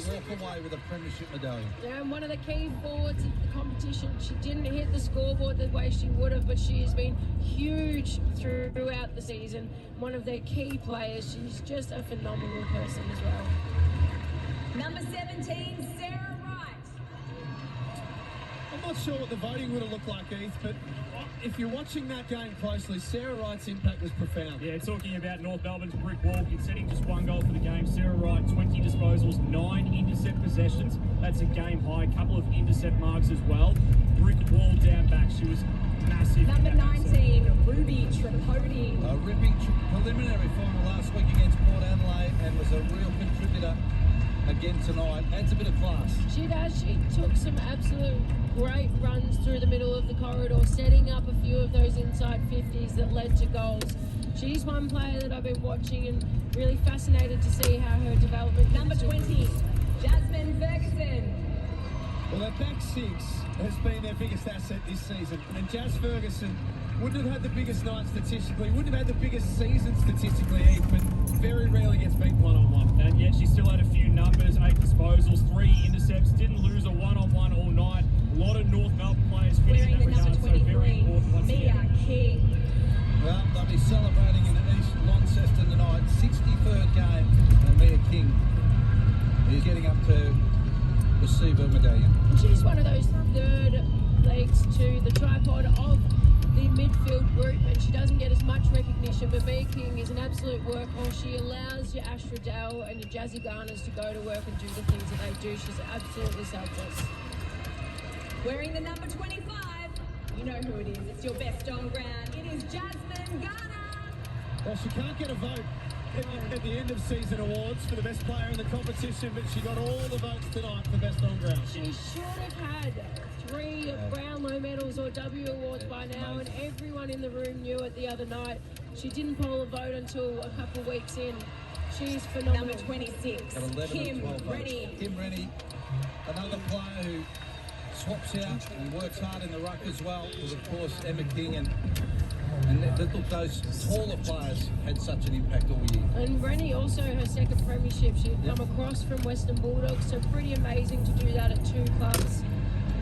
walk away with a premiership medallion. Yeah, and one of the key forwards of the competition. She didn't hit the scoreboard the way she would have, but she has been huge throughout the season. One of their key players. She's just a phenomenal person as well. Number 17, Sarah Wright. I'm not sure what the voting would have looked like, Heath, but if you're watching that game closely, Sarah Wright's impact was profound. Yeah, talking about North Melbourne's brick wall, it's setting just one goal for the game. Sarah Wright, 20 disposals, 9 intercept possessions. That's a game high. A couple of intercept marks as well. Brick wall down back. She was massive. Number 19, Ruby Tripodi. A ripping preliminary final last week against Port Adelaide and was a real contributor again tonight. Adds a bit of class. She does. She took some absolute great runs through the middle of the corridor, setting up a few of those inside 50s that led to goals. She's one player that I've been watching and really fascinated to see how her development. Number 20, Jasmine Ferguson. Well, their back six has been their biggest asset this season, and Jazz Ferguson wouldn't have had the biggest night statistically, wouldn't have had the biggest season statistically, but very rarely gets beaten one-on-one. And yet she still had a few numbers, 8 disposals, 3 intercepts, didn't lose a one-on-one all night. A lot of North Melbourne players Wearing the finishing number that regard, so very 23, important once Mia again. King. Well, they'll be celebrating in East Launceston tonight. 63rd game, and Mia King is getting up to receive her medallion. She's one of those third legs to the tripod of the midfield group, and she doesn't get as much recognition, but Mia King is an absolute workhorse. She allows your Astra Dell and your Jazzy Garners to go to work and do the things that they do. She's absolutely selfless. Wearing the number 25, you know who it is. It's your best on ground. It is Jasmine Garner. Well, she can't get a vote at the end of season awards for the best player in the competition, but she got all the votes tonight for best on ground. She should have had 3 Brownlow medals or W awards by now, and everyone in the room knew it the other night. She didn't poll a vote until a couple of weeks in. She's phenomenal. Number 26, Got 11 Kim and 12 votes. Rennie. Kim Rennie, another player who swaps out and works hard in the ruck as well, because of course Emma King and look, those taller players had such an impact all year. And Rennie also her second premiership. She'd come across from Western Bulldogs, so pretty amazing to do that at 2 clubs.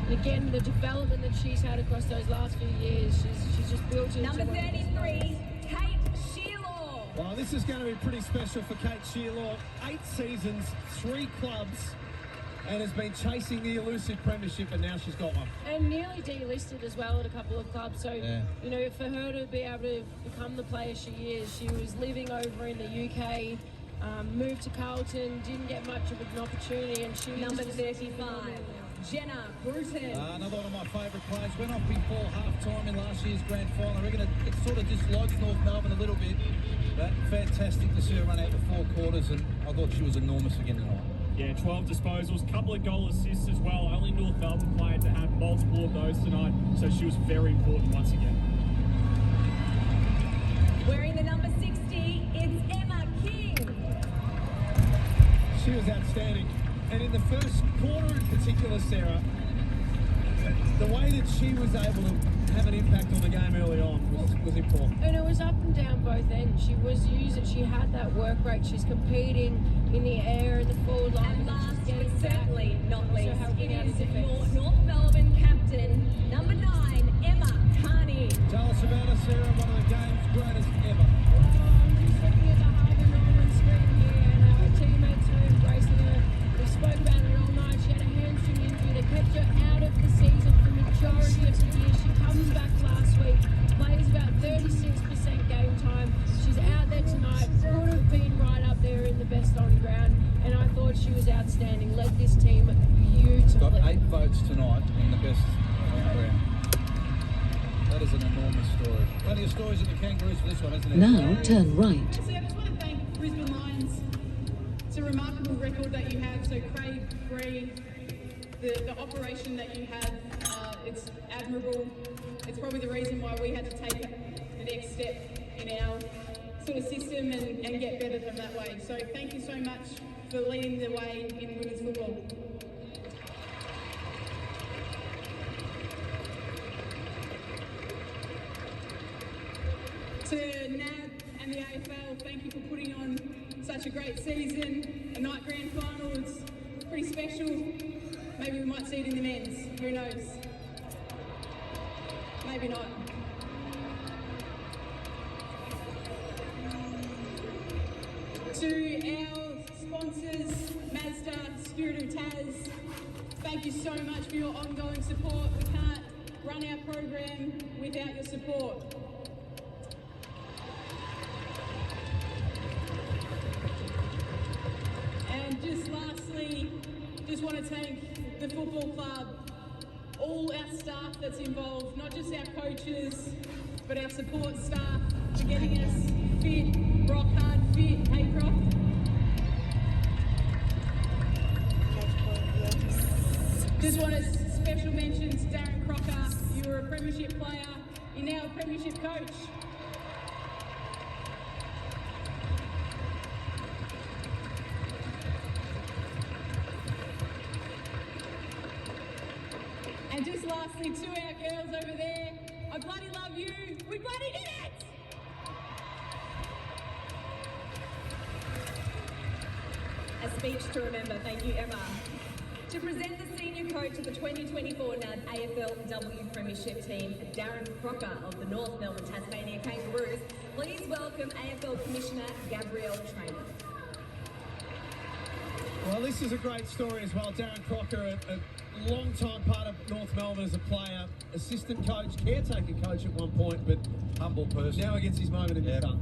And again, the development that she's had across those last few years, she's just built into Number one of the best 33, Kate Shearlaw. Well, this is going to be pretty special for Kate Shearlaw. 8 seasons, 3 clubs, and has been chasing the elusive premiership, and now she's got one. And nearly delisted as well at a couple of clubs. So, you know, for her to be able to become the player she is, she was living over in the UK, moved to Carlton, didn't get much of an opportunity, and she Number was 35, Jenna Bruton. Another one of my favourite players. Went off before half-time in last year's grand final. I reckon it sort of dislodged North Melbourne a little bit. But fantastic to see her run out the 4 quarters, and I thought she was enormous again tonight. Yeah, 12 disposals, couple of goal assists as well. Only North Melbourne player to have multiple of those tonight, so she was very important once again. Wearing the number 60, it's Emma King. She was outstanding. And in the first quarter in particular, Sarah, the way that she was able to have an impact on the game early on was important. And it was up and down both ends. She was using, she had that work rate. She's competing in the air, in the forward line. And last she's but getting certainly back, not also least, helping it out is in defence. your North Melbourne captain, number 9, Emma Carney. Tell us about her, Sarah, one of the game's greatest ever. I'm just looking at the Harvey Norman screen here, and her teammates are embracing her. We spoke about it all night. She had a hamstring injury that kept her out of the season for the majority of the year. She comes back last week, plays about 36% game time. She's out there tonight, could have been right up there in the best on ground, and I thought she was outstanding. Led this team beautifully. Got 8 votes tonight in the best on ground. That is an enormous story. Plenty of stories in the Kangaroos for this one, isn't it? Now turn right. So I just want to thank Brisbane Lions. It's a remarkable record that you have. So Craig, Bree, the operation that you have, it's admirable. It's probably the reason why we had to take the next step in our sort of system and get better from that way. So thank you so much for leading the way in women's football. To NAB and the AFL, thank you for putting on such a great season. A night grand final, it's special. Maybe we might see it in the men's. Who knows? Maybe not. To our sponsors, Mazda, Spirit of Taz, thank you so much for your ongoing support. We can't run our program without your support. And just lastly, just want to thank the football club, all our staff that's involved, not just our coaches, but our support staff for getting us fit, rock hard fit. Hey, Croc? Just want to special mention to Darren Crocker. You were a premiership player, you're now a premiership coach. And just lastly, to our girls over there, I bloody love you. We bloody did it! A speech to remember. Thank you, Emma. To present the senior coach of the 2024 NAB AFLW Premiership team, Darren Crocker of the North Melbourne Tasmania Kangaroos, please welcome AFL Commissioner Gabrielle Traynor. Well, this is a great story as well. Darren Crocker, a long-time part of North Melbourne as a player, assistant coach, caretaker coach at one point, but Humble person. now he gets his moment in the sun.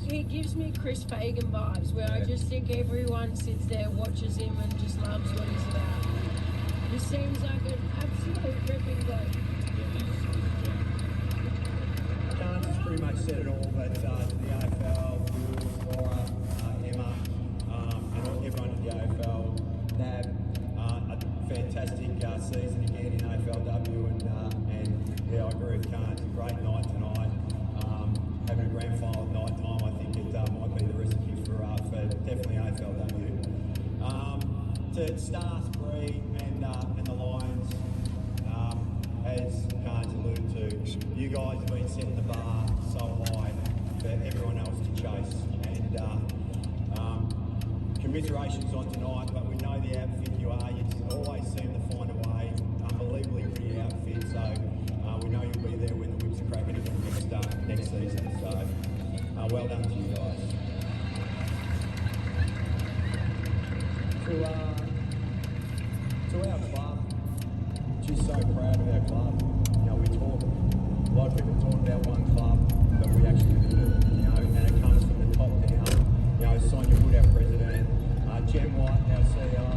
He gives me Chris Fagan vibes, where I just think everyone sits there, watches him, and just loves what he's about. He seems like an absolute ripping bloke. Dan's pretty much said it all, but the AFL, Jules, Laura, Emma, and everyone in the AFL, NAB, a fantastic season again in AFLW, and yeah, I agree with Khan. It's a great night tonight. Having a grand final at night time, I think it might be the recipe for definitely AFLW. To Stars, Bree, and the Lions, as Khan's alluded to, you guys have been setting the bar so high for everyone else to chase. And commiserations on tonight, but we know the outfit you are. You always seem to find a way. Unbelievably pretty outfit. So we know you'll be there when the whips are cracking again next season. So well done to you guys. To our club, just so proud of our club. You know, we talk, a lot of people talk about one club, but we actually do it, you know, and it comes from the top down. You know, Sonia Wood, our president, Jem White, our CEO,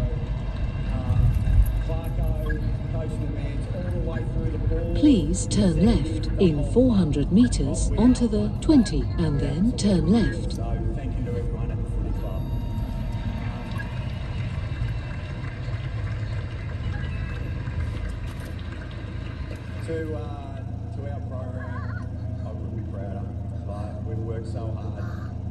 Clarko, Coach Lamans, all the way through the ball. Please turn left in 400 metres onto the 20 and then turn left. So thank you to everyone at the footy club. To our program, I couldn't be prouder. Like, we've worked so hard.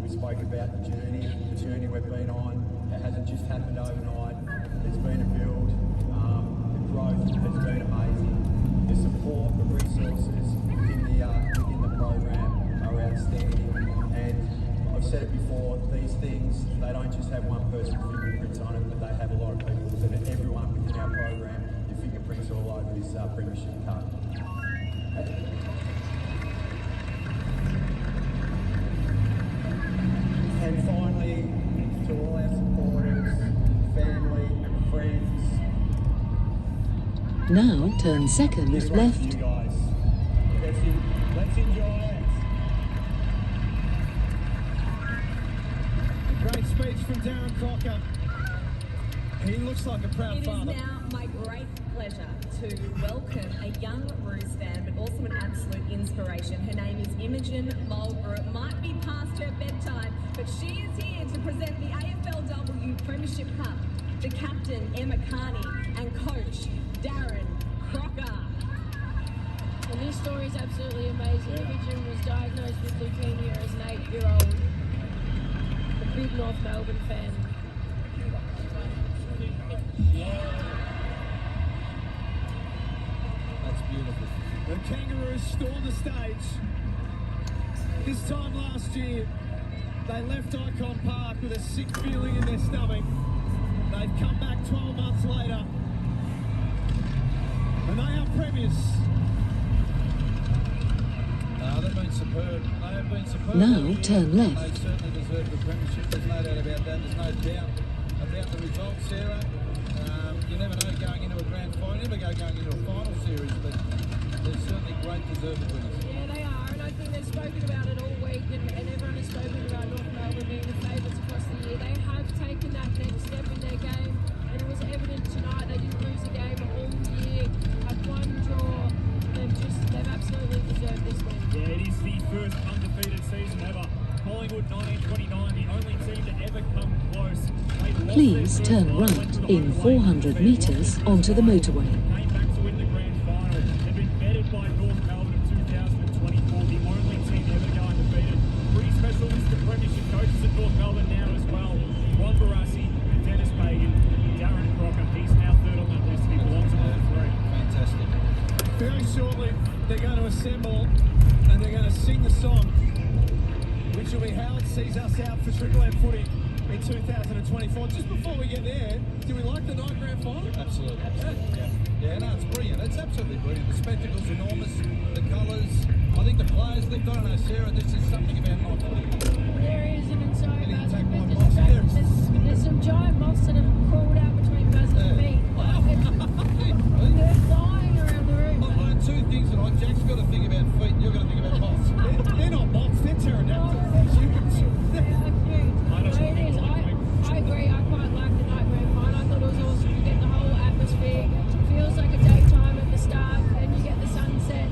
We spoke about the journey we've been on. It hasn't just happened overnight. There's been a build. The growth has been amazing. The support, the resources within the program are outstanding. And I've said it before, these things, they don't just have one person's fingerprints on it, but they have a lot of people's, and everyone within our program, your fingerprints all over this Premiership Cup. And finally, to all our supporters, family and friends. Now turn second This one's for left. you guys. Let's enjoy it. Great speech from Darren Crocker. He looks like a proud It is father. now my great pleasure to welcome a young Roos fan, but also an absolute inspiration. Her name is Imogen Mulgrew. It might be past her bedtime, but she is here to present the AFLW Premiership Cup, the captain, Emma Carney, and coach, Darren Crocker. And this story is absolutely amazing. Imogen was diagnosed with leukemia as an 8-year-old. A big North Melbourne fan. That's beautiful. The Kangaroos stormed the stage. This time last year, they left Icon Park with a sick feeling in their stomach. They've come back 12 months later. And they are premiers. They've been superb. They have been superb. Now all year. turn left. They certainly deserve the premiership. There's no doubt about that. There's no doubt about the result, Sarah. You never know going into a grand final. You never go going into a final series, but there's certainly great deserved winners. Yeah, they are, and I think they've spoken about it all week, and everyone has spoken about North Melbourne being the favourites across the year. They have taken that next step in their game, and it was evident tonight. They didn't lose a game all year, had one draw. They've absolutely deserved this win. Yeah, it is the first undefeated season ever. Collingwood 1929, the only team to ever come close. They lost Please their turn first line, went right to the in home 400 lane, metres onto the motorway. Came back to win the grand final. They've been bettered by North Melbourne in 2024, the only team ever to go undefeated. Pretty special list of premiership coaches at North Melbourne now as well. Ron Barassi, Dennis Pagan, Darren Crocker. He's now third on that list. He belongs to number 3. Fantastic. Very shortly, they're going to assemble and they're going to sing the song, which will be how it sees us out for Triple M footy in 2024. Just before we get there, do we like the night grand final? Absolutely. Yeah, no, it's brilliant. It's absolutely brilliant. The spectacle's enormous. The colours. I think the players, I don't know, Sarah, this is something about night footy. There is, and it's so Can you bad. take one moss there? There's some giant moths that have crawled out between Baz's feet. They're flying around the room. I've learned two things tonight. Jack's got to think about feet, and you're going to think about moss. They're not moths, they're pterodactyls. They're humans. They are cute. It is. I agree. I quite like the night grand final. I thought it was awesome. You get the whole atmosphere. Feels like a daytime at the start, and you get the sunset.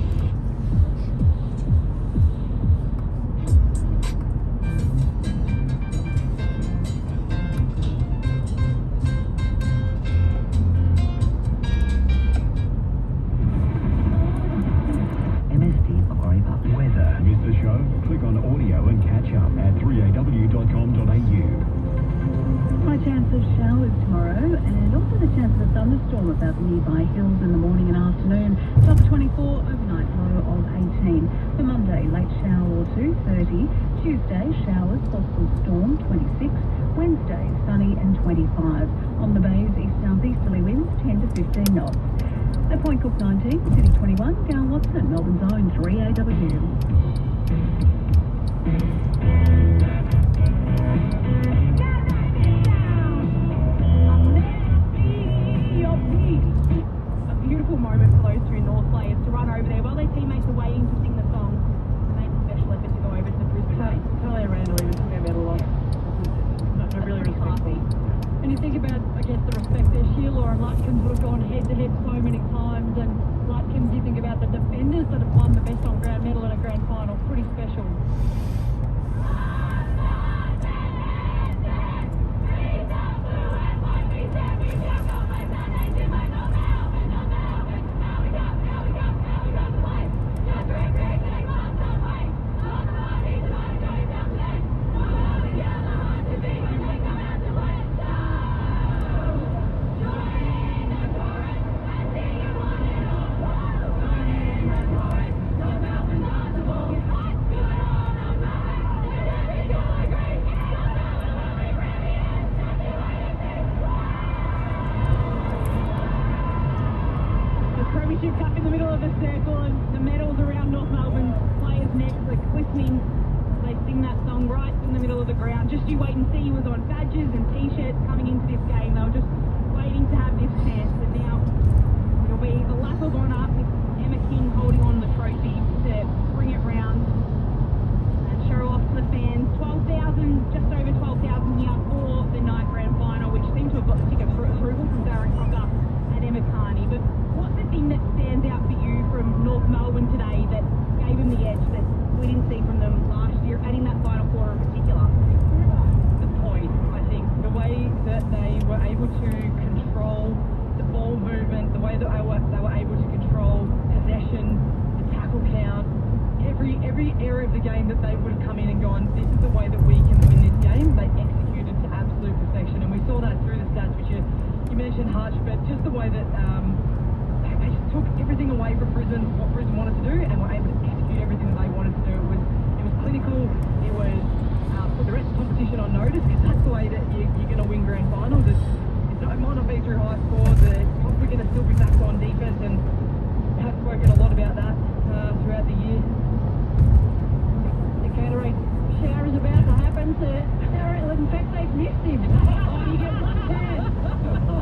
MSD October weather. Missed the show? Click on audio and catch up at 3aw.com.au. High chance of showers tomorrow and also the chance of a thunderstorm about the nearby hills in the morning and afternoon. Top 24, overnight low of 18. For Monday, late shower or two, 30. Tuesday, showers, possible storm, 26. Wednesday, sunny and 25. On the bays, east-southeasterly winds, 10 to 15 knots. At Point Cook 19, City 21, Gal Watson, Melbourne's own 3AW. A beautiful moment for those two North players to run over there while their teammates are waiting to sing the song. They made a special effort to go over to the Brisbane game. Talia Randall even took their medal off. No, really respectful. And you think about, I guess, the respect there. Sheila or Lutkins would have gone head-to-head so many times, and Lutkins, you think about the defenders that have won the best on-ground medal in a grand final. Pretty special. Cup in the middle of the circle and the medals around North Melbourne players' necks are glistening. They sing that song right in the middle of the ground. Just you wait and see was on badges and t-shirts coming into this game. They were just waiting to have this chance. And now it'll be the lap of honour with Emma King holding on the trophy to bring it round and show off to the fans. 12,000, just over 12,000 here for the night grand final, which seemed to have got the ticket for approval from Darren Crocker and Emma Carney. But what's the thing that stands out for you from North Melbourne today that gave them the edge that we didn't see from them last year, and in that final quarter in particular? The point, I think, the way that they were able to control the ball movement, the way that they were able to control possession, the tackle count, every area of the game that they would have come in and gone, this is the way that we can win this game. They executed to absolute perfection, and we saw that through the stats, which you mentioned, Hutch, but just the way that they just took everything away from Brisbane, what Brisbane wanted to do, and were able to execute everything that they wanted to do. It was clinical. It was put the rest of the competition on notice, because that's the way that you're going to win grand finals. It's it might not be through high scores. We're going to still be back on defence, and have spoken a lot about that throughout the year. The Gatorade shower is about to happen to Daryl. In fact, they've missed him. Oh, you get one chance.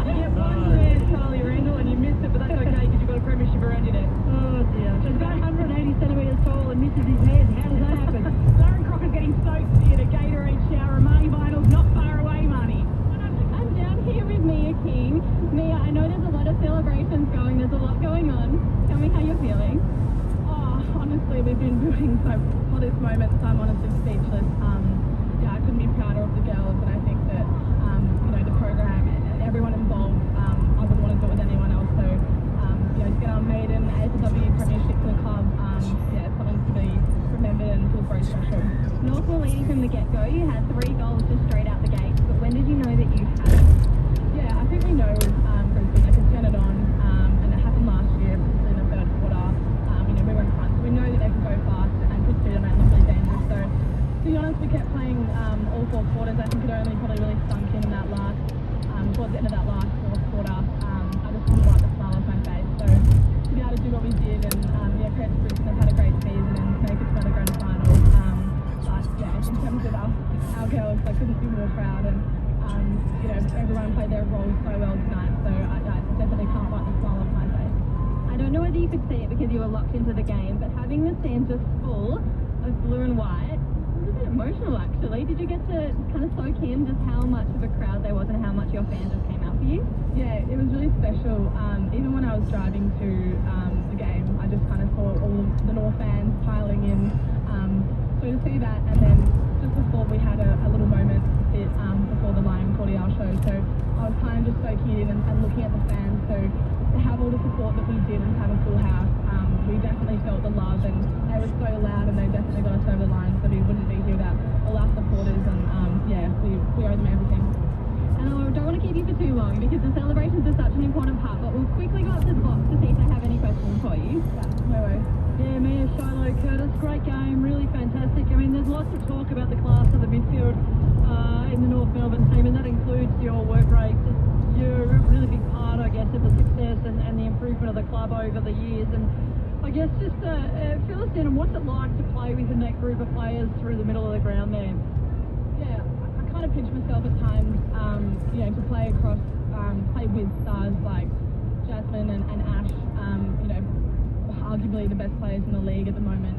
You get one chance, Charlie Randall, and you missed it, but that's okay because you've got a premiership around your neck. Oh dear. He's about 180 centimetres tall and misses his head. How does that happen? Darren Crocker's getting soaked in a Gatorade shower. Marnie Vinyl's not far away, Marnie. I'm down here with Mia King. Mia, I know there's a lot of celebrations going. There's a lot going on. Tell me how you're feeling. Oh, honestly, we've been doing so for this moment, so I'm honestly speechless. I couldn't be prouder of the girls, and I think that the program and everyone involved, I wouldn't want to do it with anyone else. So, to get our maiden AFLW premiership for the club, it's something to be remembered and feels very special. North were leading from the get-go. You had 3 goals just straight out the gate. But when did you know that you had it? Yeah, I think we know Brisbane. They can turn it on, and it happened last year in the third quarter. We were in front, so we know that they can go fast and could see them at lovely dangerous. So, to be honest, we kept playing all 4 quarters. I think it only probably really sunk in that last, towards the end of that last fourth quarter. I just couldn't wipe the smile off my face. So, to be able to do what we did, and credit to Brisbane, they've had a great season and make it to the grand final. In terms of our girls, I couldn't be more proud, and everyone played their roles so well tonight. So I definitely can't wipe the smile off my face. I don't know whether you could see it because you were locked into the game, but having the stands just full of blue and white was a bit emotional, actually. Did you get to kind of soak in just how much of a crowd there was and how much your fans just came out for you? Yeah, it was really special. Even when I was driving to the game, I just kind of saw all of the North fans piling in. So to see that, and then just before we had a little moment before the Lion Cordial show, so I was kind of just soaking in and looking at the fans. So to have all the support that we did and have a full house, we definitely felt the love, and they were so loud, and they definitely got us over the line, so we wouldn't be here without all our supporters, and we owe them everything. And I don't want to keep you for too long because the celebrations are such an important part, but we'll quickly go up to the box to see if they have any questions for you. No worries. Yeah, Mia, Shiloh, Curtis, great game, really fantastic. I mean, there's lots of talk about the class of the midfield in the North Melbourne team, and that includes your work rate. You're a really big part, I guess, of the success and the improvement of the club over the years. And I guess just fill us in on what's it like to play within that group of players through the middle of the ground there. Yeah, I kind of pinch myself at times, to play across, play with stars like Jasmine and Ash, arguably the best players in the league at the moment.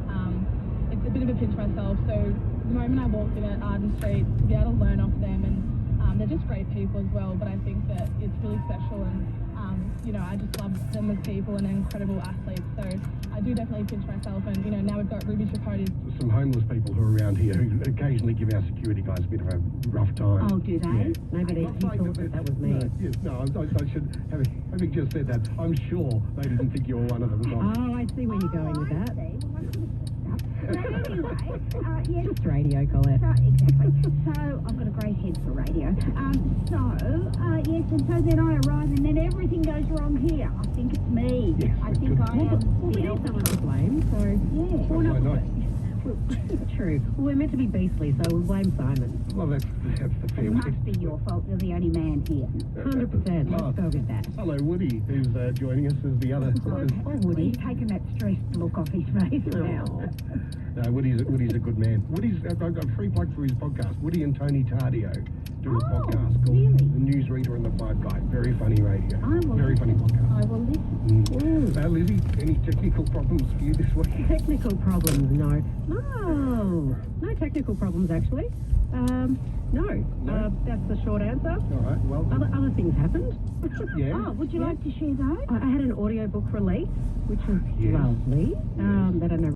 It's a bit of a pinch myself. So the moment I walked in at Arden Street, to be able to learn off them, and they're just great people as well, but I think that it's really special, and I just love them as people and incredible athletes. So I do definitely pinch myself, and now we've got Ruby Tripodi. Some homeless people who are around here who occasionally give our security guys a bit of a rough time. Oh, do they? Yeah. Maybe he thought that was me. I should, having just said that, I'm sure they didn't think you were one of them. Oh, I see where you're going with that. Yes. Just radio, Colette. Exactly. So I've got a great head for radio. Yes, and so then I arrive, and then everything goes wrong here. I think it's me. Yes, I think I am. Well, we need someone to blame, so... Yeah. Why not? True. Well, we're meant to be beastly, so we'll blame Simon. Well, that's the fair It way. must be your fault. You're the only man here. 100%. Let's go with that. Hello, Woody, who's joining us as the other. Oh, Woody. He's taken that stressed look off his face now. No, Woody's a good man. I've got free plug for his podcast. Woody and Tony Tardio do a podcast called really? The Newsreader and the Five Guy. Very funny radio. Very funny podcast. I will listen. Lizzie, any technical problems for you this week? Technical problems, no. No technical problems, actually. No. That's the short answer. All right, well. Other things happened. Yeah. Oh, would you like to share those? I had an audiobook release, which was Yes. lovely. That I know